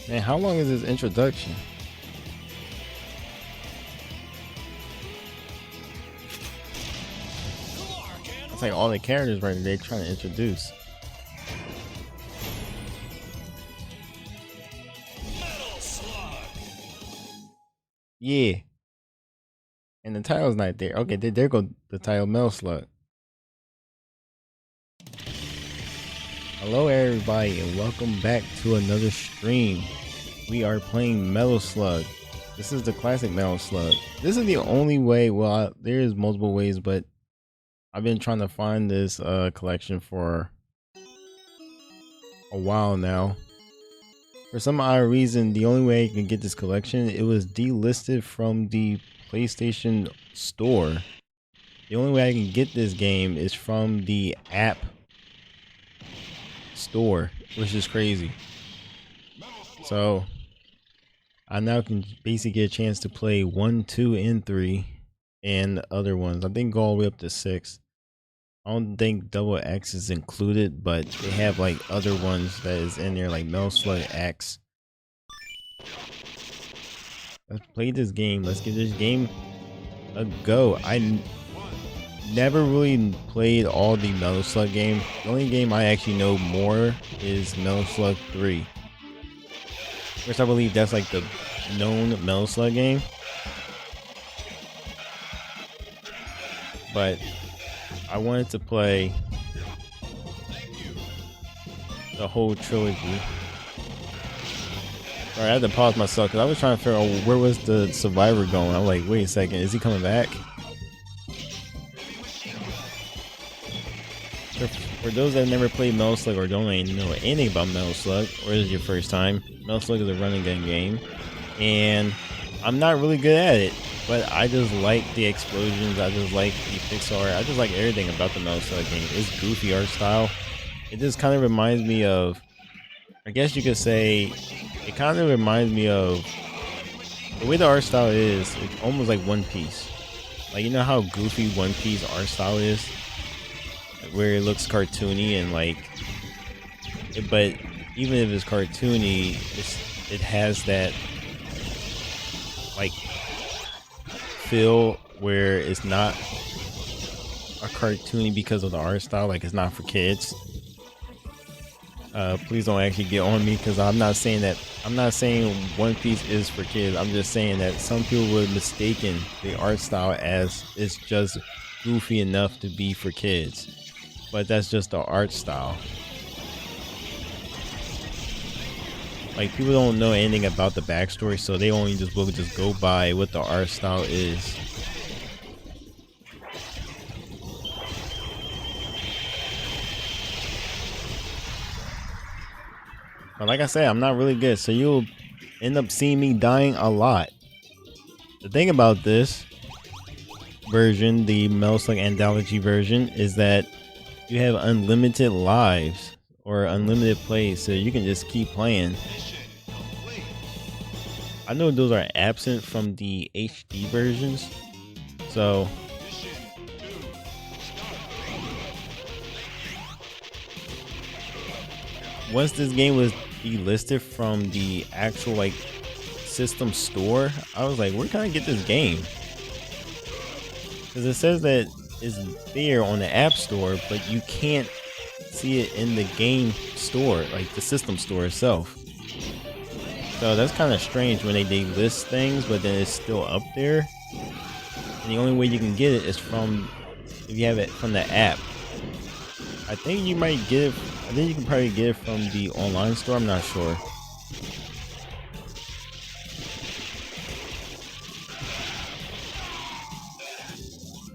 Man, how long is this introduction? It's like all the characters right there trying to introduce. Yeah. And the title's not there. Okay, there go the title, Metal Slug. Hello everybody and welcome back to another stream. We are playing Metal Slug. This is the classic Metal Slug. This is the only way, well, there is multiple ways, but I've been trying to find this collection for a while now. For some odd reason, the only way I can get this collection, it was delisted from the PlayStation Store. The only way I can get this game is from the app store, which is crazy. So I now can basically get a chance to play 1, 2, and 3 and other ones. I think go all the way up to 6. I don't think Double X is included, but they have like other ones that is in there, like Metal Slug X. Let's play this game. Let's give this game a go. I never really played all the Metal Slug games. The only game I actually know more is Metal Slug 3. Which I believe that's like the known Metal Slug game. But I wanted to play the whole trilogy. Alright, I had to pause myself because I was trying to figure out where was the survivor going. I'm like, wait a second, is he coming back? For those that never played Metal Slug or don't really know anything about Metal Slug, or this is your first time, Metal Slug is a running gun game, and I'm not really good at it, but I just like the explosions, I just like the pixel art, I just like everything about the Metal Slug game. It's goofy art style. It just kind of reminds me of, I guess you could say, it kind of reminds me of, the way the art style is, it's almost like One Piece. Like, you know how goofy One Piece art style is? Where it looks cartoony and like, but even if it's cartoony, it has that like feel where it's not a cartoony because of the art style, like it's not for kids. Please don't actually get on me because I'm not saying One Piece is for kids. I'm just saying that some people would mistaken the art style as it's just goofy enough to be for kids. But that's just the art style. Like, people don't know anything about the backstory, so they only will just go by what the art style is. But like I said, I'm not really good, so you'll end up seeing me dying a lot. The thing about this version, the Metal Slug Anthology version, is that you have unlimited lives or unlimited plays, so you can just keep playing. I know those are absent from the HD versions, so once this game was delisted from the actual like system store, I was like, where can I get this game? Because it says that is there on the app store, but you can't see it in the game store, like the system store itself. So that's kind of strange when they list things, but then it's still up there. And the only way you can get it is from, if you have it from the app. I think you might get it. I think you can probably get it from the online store. I'm not sure.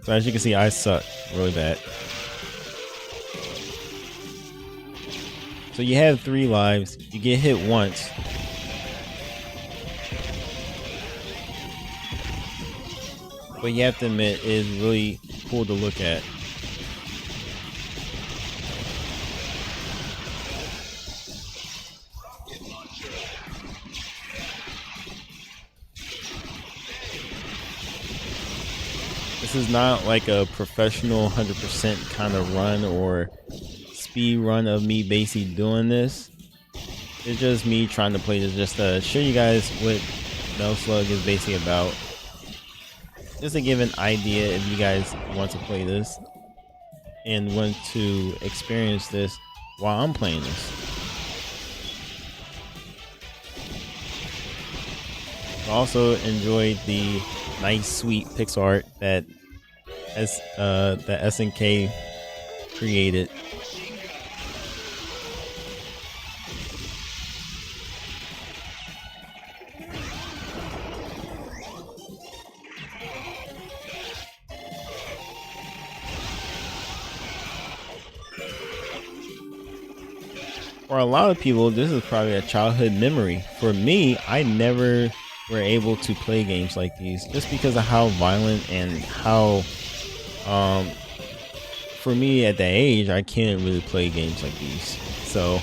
So as you can see, I suck really bad. So you have 3 lives. You get hit once. But you have to admit, it is really cool to look at. This is not like a professional 100% kind of run or speed run of me basically doing this. It's just me trying to play this just to show you guys what Metal Slug is basically about. Just to give an idea if you guys want to play this and want to experience this while I'm playing this. I also enjoyed the nice sweet pixel art that SNK created. For a lot of people, this is probably a childhood memory. For me, I never were able to play games like these just because of how violent and how for me at that age, I can't really play games like these. So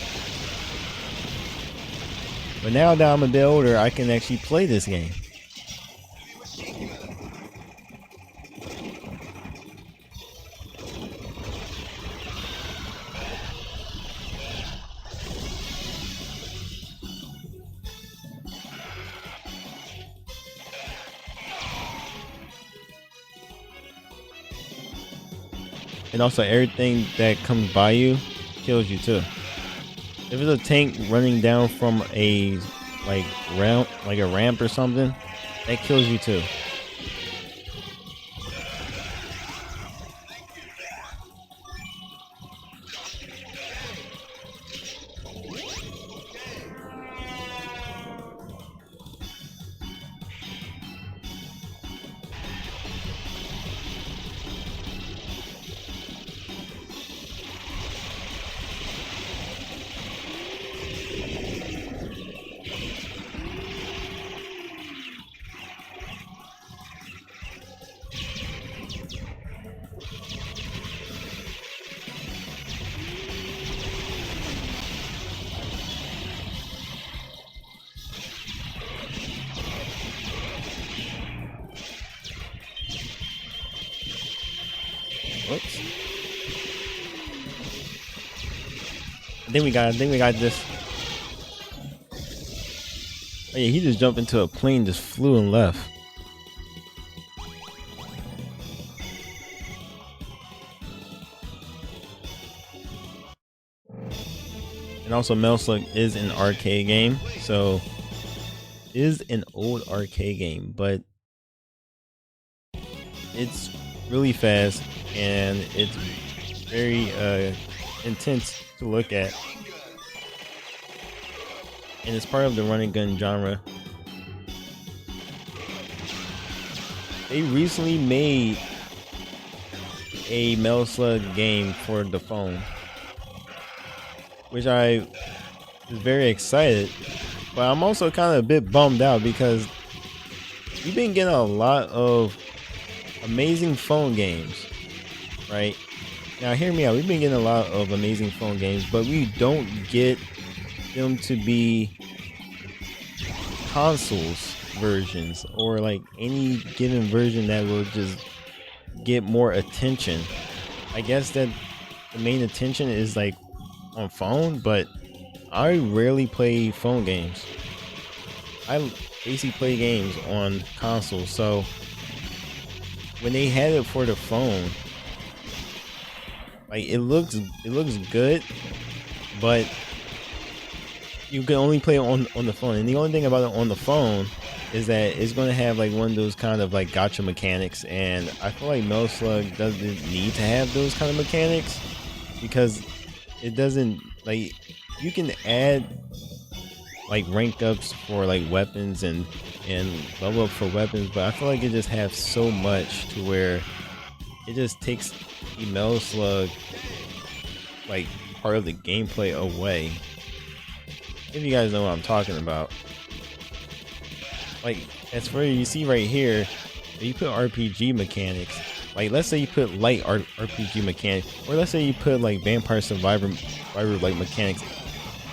but now that I'm a bit older, I can actually play this game. And also everything that comes by you kills you too. If it's a tank running down from a ramp or something, that kills you too. Whoops. I think we got this. Oh yeah, he just jumped into a plane, just flew and left. And also Metal Slug is an arcade game, so it is an old arcade game, but it's really fast and it's very intense to look at. And it's part of the run and gun genre. They recently made a Metal Slug game for the phone, which I was very excited, but I'm also kind of a bit bummed out because we've been getting a lot of amazing phone games, right? Now hear me out, we've been getting a lot of amazing phone games, but we don't get them to be consoles versions or like any given version that will just get more attention. I guess that the main attention is like on phone, but I rarely play phone games. I basically play games on consoles, so when they had it for the phone, like it looks good, but you can only play it on the phone. And the only thing about it on the phone is that it's going to have like one of those kind of like gotcha mechanics, and I feel like Metal Slug doesn't need to have those kind of mechanics. because it doesn't like you can add like rank ups for like weapons and level up for weapons, but I feel like it just has so much to where it just takes the Metal Slug like part of the gameplay away. If you guys know what I'm talking about. Like as for you see right here, you put RPG mechanics. Like let's say you put light RPG mechanics, or let's say you put like Vampire Survivor like mechanics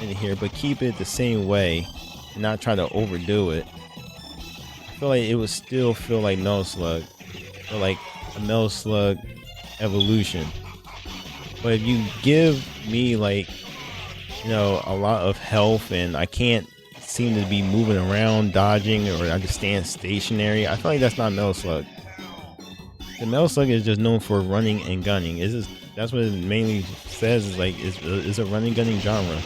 in here, but keep it the same way and not try to overdo it. I feel like it would still feel like Metal Slug, or like a Metal Slug evolution. But if you give me like, you know, a lot of health and I can't seem to be moving around, dodging, or I just stand stationary, I feel like that's not Metal Slug. The Metal Slug is just known for running and gunning. It's just, that's what it mainly says, is like it's a running gunning genre.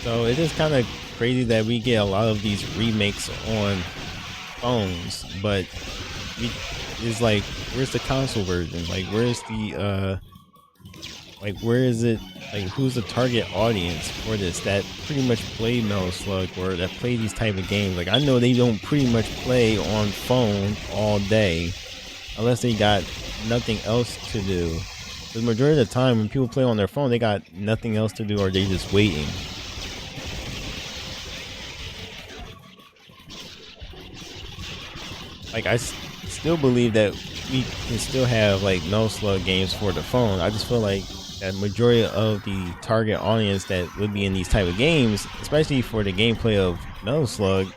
So it is kind of crazy that we get a lot of these remakes on phones, but it's like, where's the console version? Like where's the like where is it? Like who's the target audience for this that pretty much play Metal Slug or that play these type of games? Like I know they don't pretty much play on phone all day unless they got nothing else to do. The majority of the time when people play on their phone, they got nothing else to do or they just waiting. Like I still believe that we can still have like Metal Slug games for the phone. I just feel like that majority of the target audience that would be in these type of games, especially for the gameplay of Metal Slug,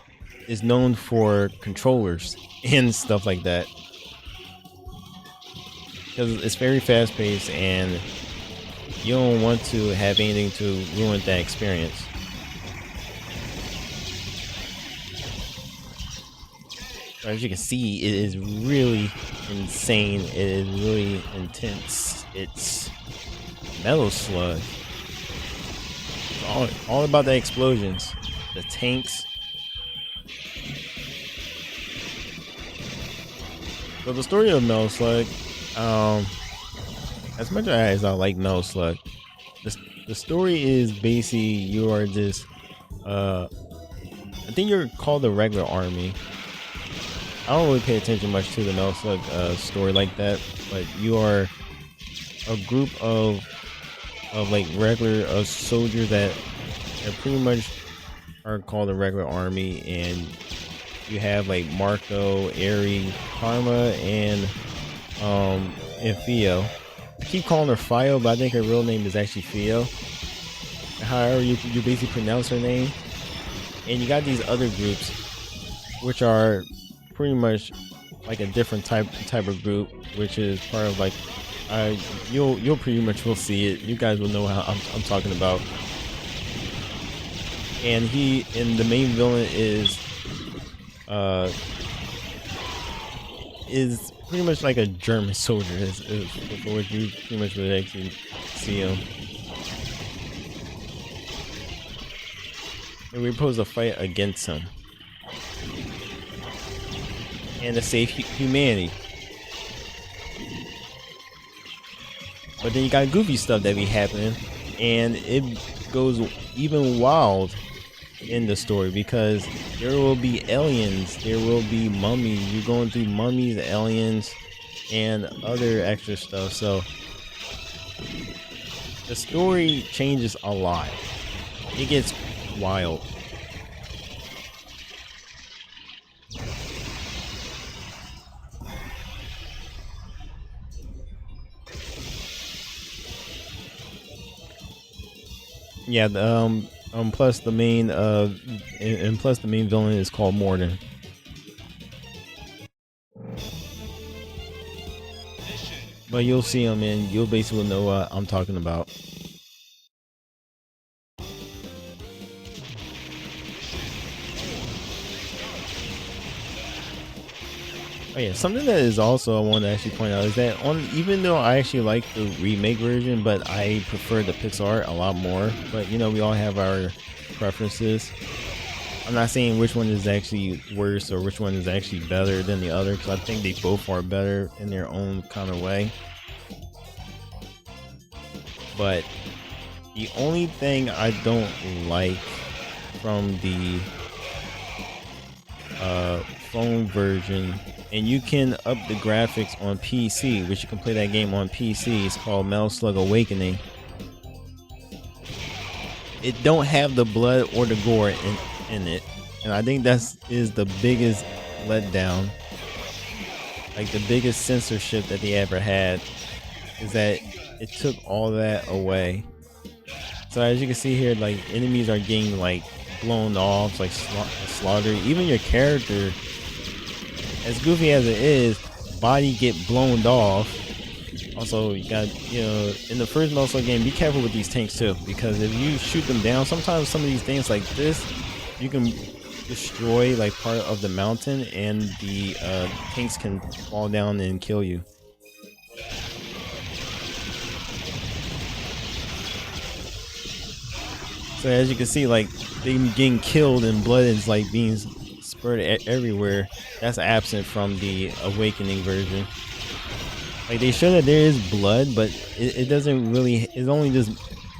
is known for controllers and stuff like that. Because it's very fast paced and you don't want to have anything to ruin that experience. As you can see, it is really insane. It is really intense. It's Metal Slug. It's all about the explosions, the tanks. So the story of Metal Slug, as much as I like Metal Slug, the story is basically you are just, I think you're called the regular army. I don't really pay attention much to the Metal Slug story like that, but you are a group of like regular soldiers that pretty much are called the regular army, and you have like Marco, Eri, Karma, and Theo. I keep calling her Fio, but I think her real name is actually Theo. However you basically pronounce her name. And you got these other groups which are pretty much like a different type of group, which is part of like you'll pretty much will see it. You guys will know how I'm talking about. And the main villain is pretty much like a German soldier, is for what you pretty much would actually see him. And we're supposed to fight against him and to save humanity. But then you got goofy stuff that be happening, and it goes even wild in the story because there will be aliens, there will be mummies. You're going through mummies, aliens, and other extra stuff. So the story changes a lot. It gets wild. Yeah, plus the main and plus the main villain is called Morden. But you'll see him and you'll basically know what I'm talking about. Oh yeah, something that is also I want to actually point out is that even though I actually like the remake version, but I prefer the pixel art a lot more. But you know, we all have our preferences. I'm not saying which one is actually worse or which one is actually better than the other, because I think they both are better in their own kind of way. but the only thing I don't like from the phone version, and you can up the graphics on PC, which you can play that game on PC. It's called Metal Slug Awakening. It don't have the blood or the gore in it, and I think that's the biggest letdown. Like the biggest censorship that they ever had is that it took all that away. So as you can see here, like enemies are getting like blown off, like slaughtered. Even your character, as goofy as it is, body get blown off. Also, you got, in the first Metal Slug game, be careful with these tanks too, because if you shoot them down, sometimes some of these things like this, you can destroy like part of the mountain, and the tanks can fall down and kill you. So as you can see, like they getting killed and blood is like being spurted everywhere. That's absent from the Awakening version. Like they show that there is blood, but it doesn't really. It's only just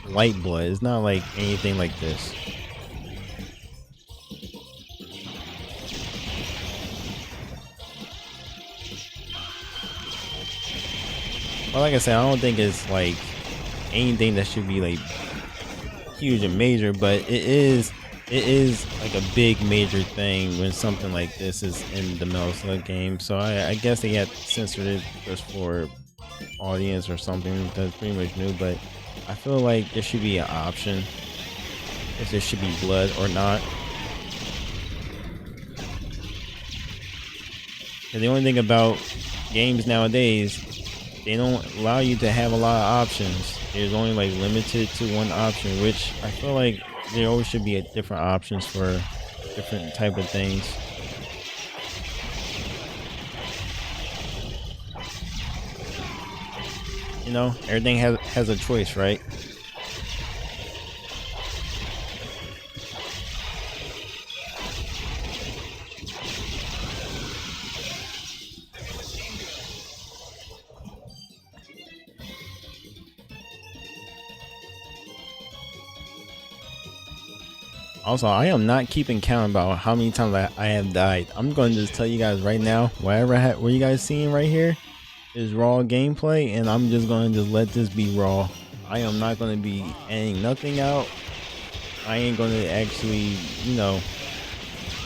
light blood. It's not like anything like this. Well, like I said, I don't think it's like anything that should be like huge and major, but it is like a big major thing when something like this is in the Metal Slug game. So I guess they got censored it just for audience or something. That's pretty much new, but I feel like there should be an option if there should be blood or not. And the only thing about games nowadays, they don't allow you to have a lot of options. There's only like limited to one option, which I feel like there always should be different options for different type of things. You know, everything has a choice, right? Also, I am not keeping count about how many times I have died. I'm going to just tell you guys right now, what you guys seeing right here is raw gameplay, and I'm just going to just let this be raw. I am not going to be editing nothing out. I ain't going to actually,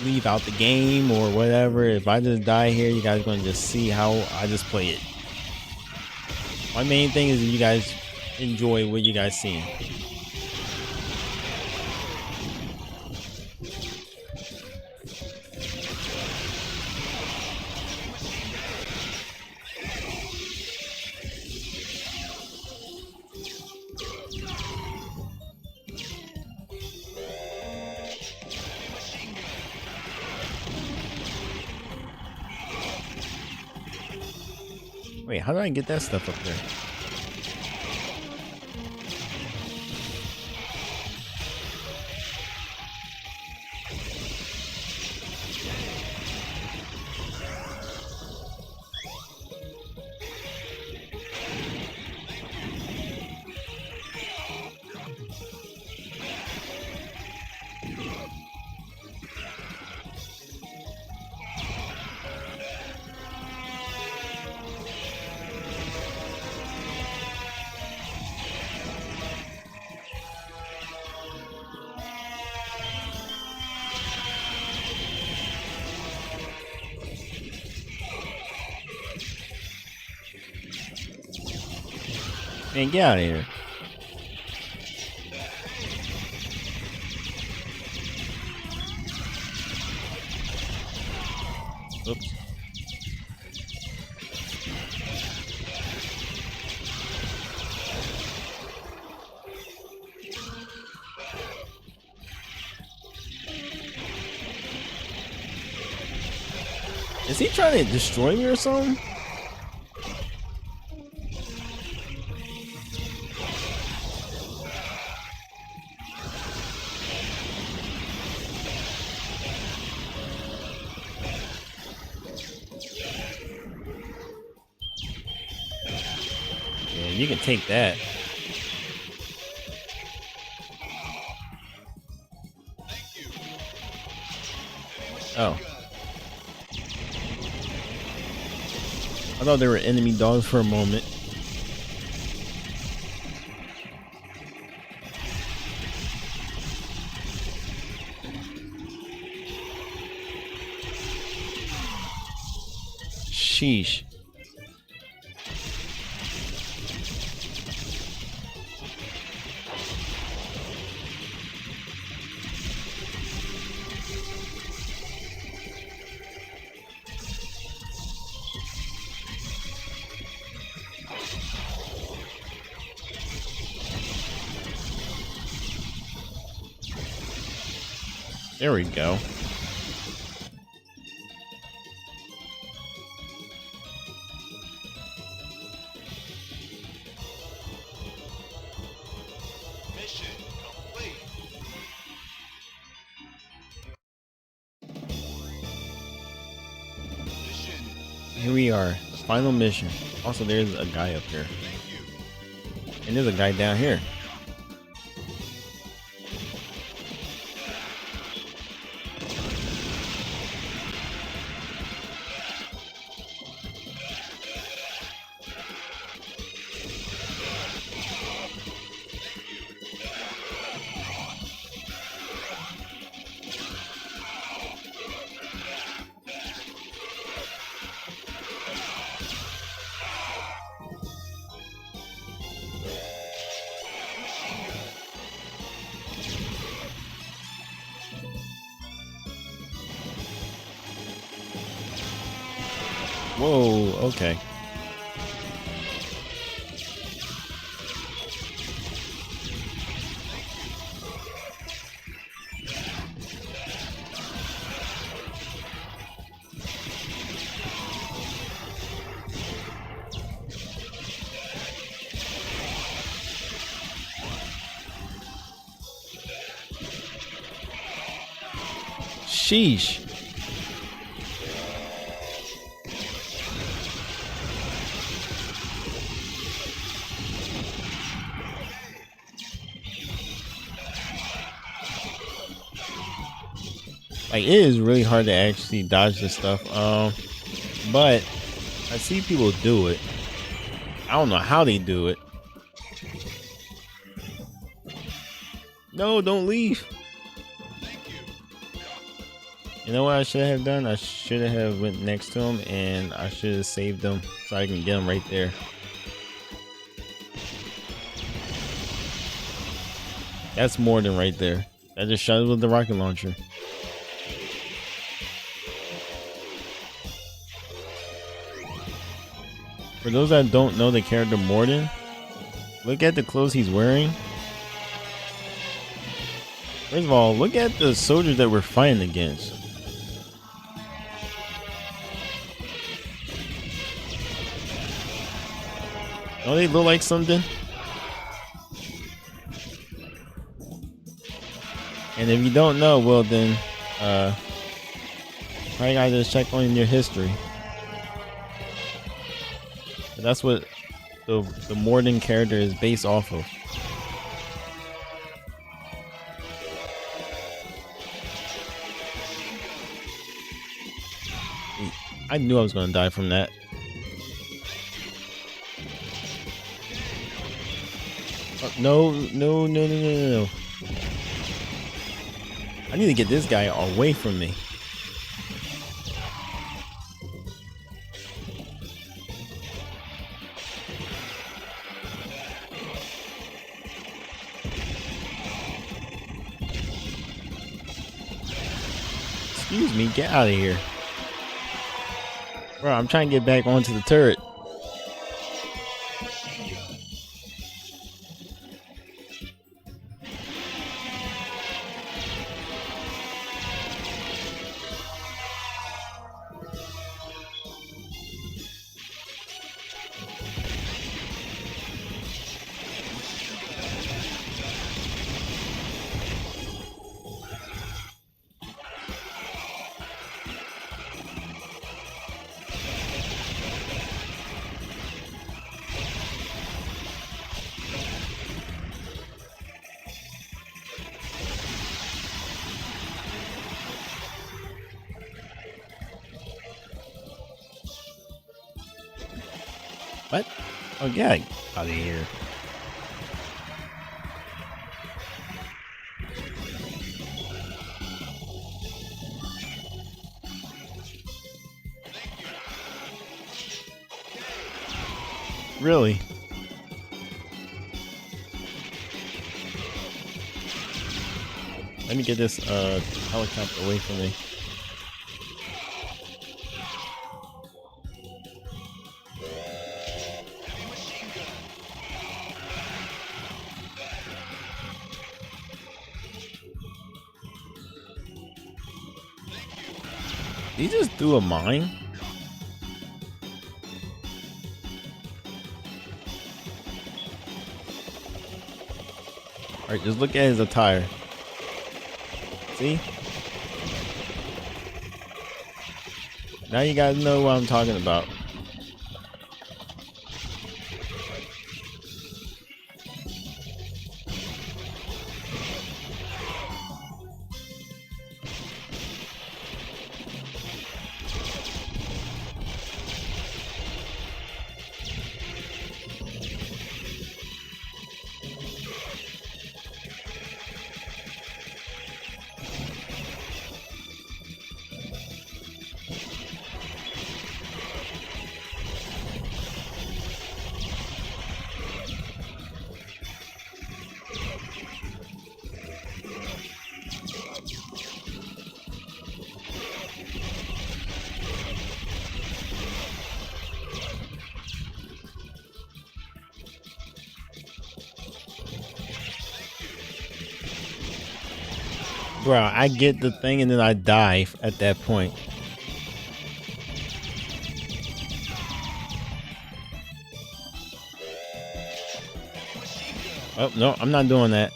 leave out the game or whatever. If I just die here, you guys are going to just see how I just play it. My main thing is that you guys enjoy what you guys seeing. Wait, how do I get that stuff up there? Man, get out of here. Oops. Is he trying to destroy me or something? Yeah, you can take that. Oh. I thought they were enemy dogs for a moment. Sheesh. There we go. Mission complete. Mission. Here we are. Final mission. Also, there's a guy up here. Thank you. And there's a guy down here. Whoa, okay. Sheesh. Like, it is really hard to actually dodge this stuff. But I see people do it. I don't know how they do it. No, don't leave. You know what I should have done? I should have went next to him and I should have saved him so I can get him right there. That's more than right there. I just shot it with the rocket launcher. For those that don't know the character Morden, look at the clothes he's wearing. First of all, look at the soldiers that we're fighting against. Don't they look like something? And if you don't know, well then, probably gotta just check on your history. But that's what the Morden character is based off of. I knew I was gonna die from that. Oh, no, no, no, no, no, no. I need to get this guy away from me. Excuse me, get out of here. Bro, I'm trying to get back onto the turret. What? Oh, get out of here. Really? Let me get this helicopter away from me. He just threw a mine? Alright, just look at his attire. See? Now you guys know what I'm talking about. Bro, I get the thing and then I die at that point. Oh, no, I'm not doing that.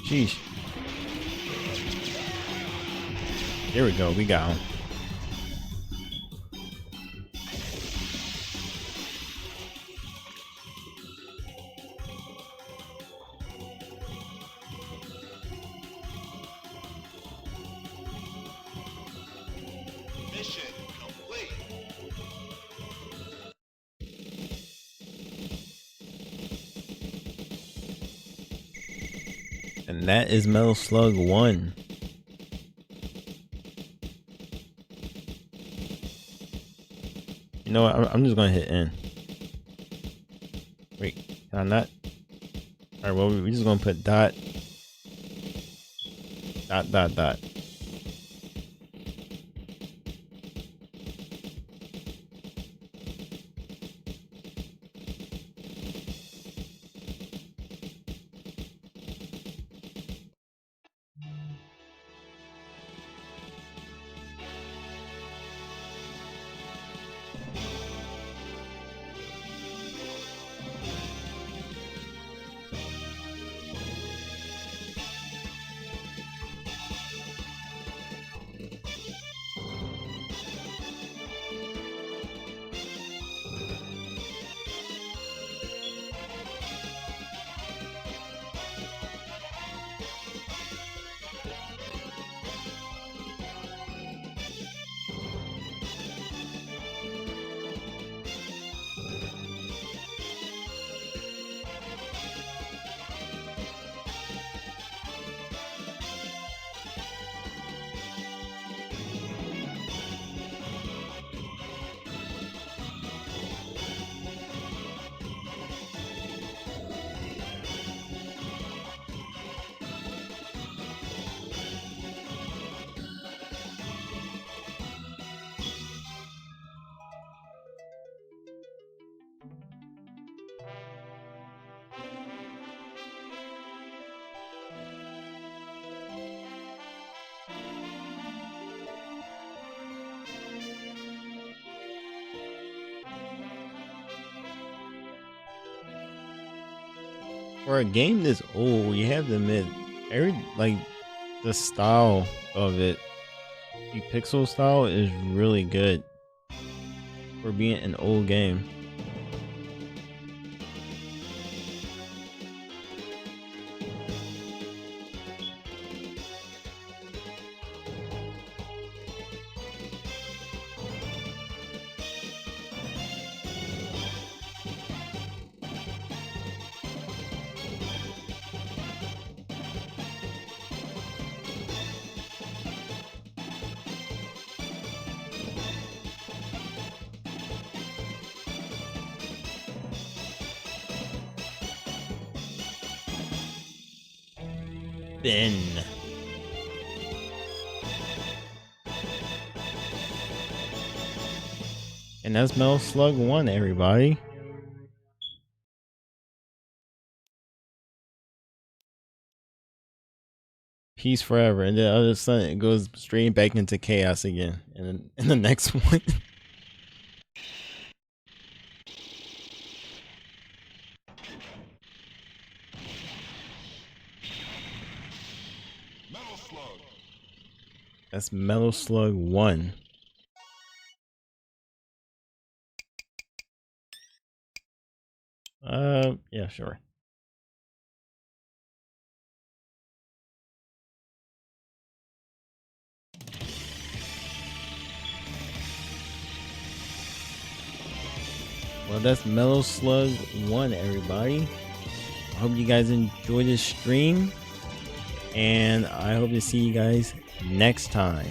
Sheesh. Here we go. We got him. Mission complete. And that is Metal Slug 1. You know what? I'm just going to hit N. Wait, can I not? Alright, well, we're just going to put dot. Dot, dot, dot. For a game this old, you have to admit, like the style of it, the pixel style is really good for being an old game. Ben. And that's Metal Slug 1, everybody. Peace forever, and then all of a sudden it goes straight back into chaos again. And then in the next one. Metal Slug. That's Metal Slug 1. Yeah, sure. Well, that's Metal Slug 1, everybody. I hope you guys enjoy this stream, and I hope to see you guys next time.